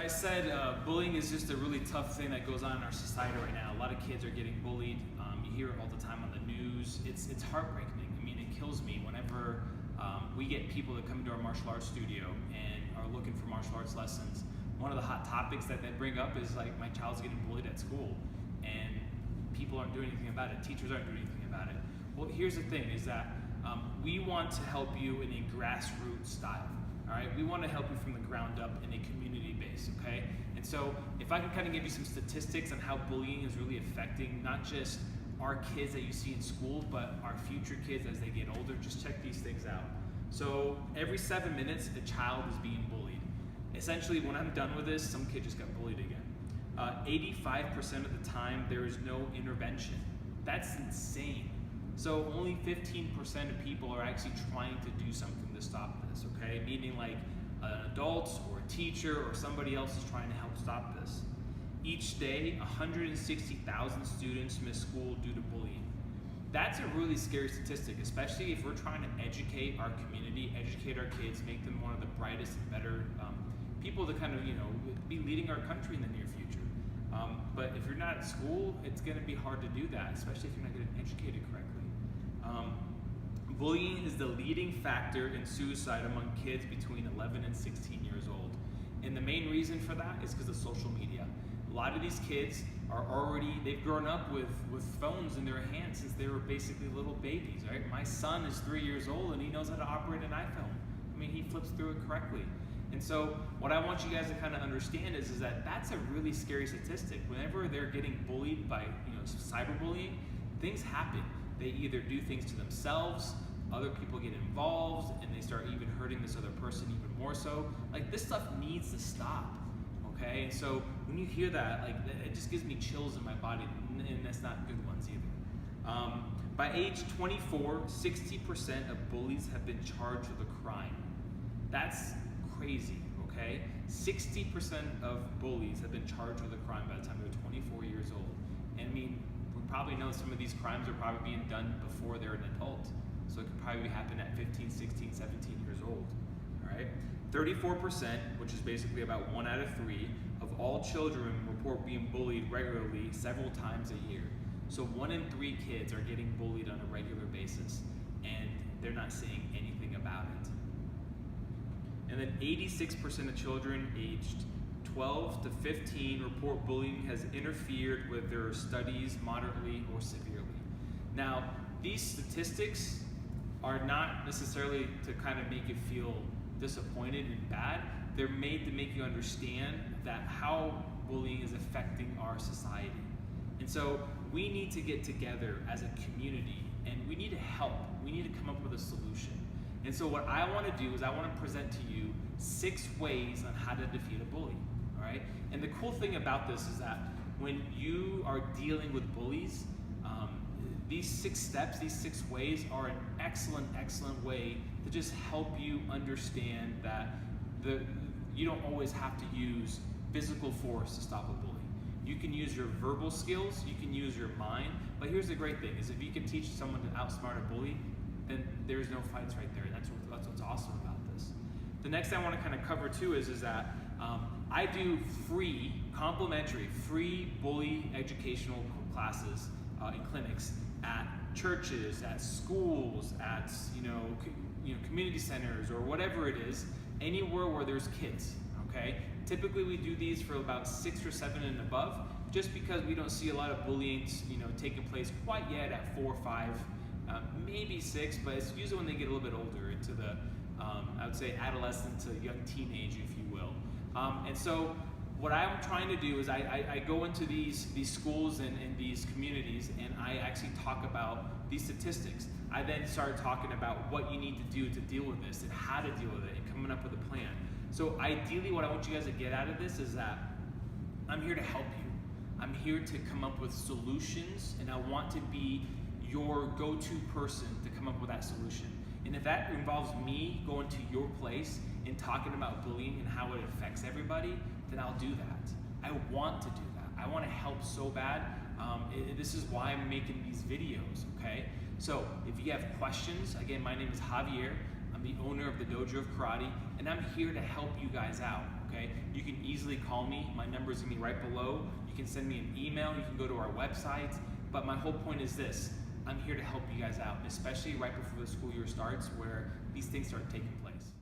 I said bullying is just a really tough thing that goes on in our society right now. A lot of kids are getting bullied. You hear it all the time on the news. It's heartbreaking. I mean, it kills me whenever we get people that come into our martial arts studio and are looking for martial arts lessons. One of the hot topics that they bring up is like, my child's getting bullied at school, and people aren't doing anything about it. Teachers aren't doing anything about it. Well, here's the thing: is that we want to help you in a grassroots style. All right, we want to help you from the ground up in a community base, okay? And so if I can kind of give you some statistics on how bullying is really affecting not just our kids that you see in school, but our future kids as they get older, just check these things out. So every 7 minutes, a child is being bullied. Essentially, when I'm done with this, some kid just got bullied again. 85% of the time, there is no intervention. That's insane. So only 15% of people are actually trying to do something to stop this, okay? Meaning like an adult or a teacher or somebody else is trying to help stop this. Each day, 160,000 students miss school due to bullying. That's a really scary statistic, especially if we're trying to educate our community, educate our kids, make them one of the brightest and better people to kind of, be leading our country in the near future. But if you're not at school, it's gonna be hard to do that, especially if you're not getting educated correctly. Bullying is the leading factor in suicide among kids between 11 and 16 years old. And the main reason for that is because of social media. A lot of these kids they've grown up with phones in their hands since they were basically little babies, right? My son is 3 years old and he knows how to operate an iPhone. I mean, he flips through it correctly. And so what I want you guys to kind of understand is that that's a really scary statistic. Whenever they're getting bullied by cyberbullying, things happen. They either do things to themselves, other people get involved, and they start even hurting this other person even more so. Like, this stuff needs to stop, okay? And so when you hear that, like, it just gives me chills in my body, and that's not good ones either. By age 24, 60% of bullies have been charged with a crime. That's crazy, okay? 60% of bullies have been charged with a crime by the time they're 24 years old. And I mean, we probably know some of these crimes are probably being done before they're an adult. So it could probably happen at 15, 16, 17 years old, all right? 34%, which is basically about 1 out of 3, of all children report being bullied regularly several times a year. So 1 in 3 kids are getting bullied on a regular basis, and they're not saying anything about it. And then 86% of children aged 12 to 15 report bullying has interfered with their studies moderately or severely. Now, these statistics are not necessarily to kind of make you feel disappointed and bad. They're made to make you understand that how bullying is affecting our society. And so we need to get together as a community, and we need to help. We need to come up with a solution. And so what I want to do is I want to present to you 6 ways on how to defeat a bully, all right? And the cool thing about this is that when you are dealing with bullies, these 6 steps, these 6 ways are an excellent, excellent way to just help you understand that you don't always have to use physical force to stop a bully. You can use your verbal skills, you can use your mind, but here's the great thing, is if you can teach someone to outsmart a bully, then there's no fights right there. That's what's awesome about this. The next thing I want to kind of cover too is that I do complimentary bully educational classes in clinics at churches, at schools, at community centers, or whatever it is, anywhere where there's kids. Okay. Typically, we do these for about 6 or 7 and above, just because we don't see a lot of bullying, taking place quite yet at 4 or 5, maybe 6, but it's usually when they get a little bit older, into the I would say adolescent to young teenage, if you will. And so what I'm trying to do is I go into these schools and these communities, and I actually talk about these statistics. I then start talking about what you need to do to deal with this and how to deal with it and coming up with a plan. So ideally, what I want you guys to get out of this is that I'm here to help you. I'm here to come up with solutions, and I want to be your go-to person to come up with that solution. And if that involves me going to your place and talking about bullying and how it affects everybody, then I'll do that. I want to do that. I want to help so bad. This is why I'm making these videos, okay? So if you have questions, again, my name is Javier. I'm the owner of the Dojo of Karate, and I'm here to help you guys out, okay? You can easily easily call me. My number is gonna be right below. You can send me an email, you can go to our website. But my whole point is this: I'm here to help you guys out, especially right before the school year starts where these things start taking place.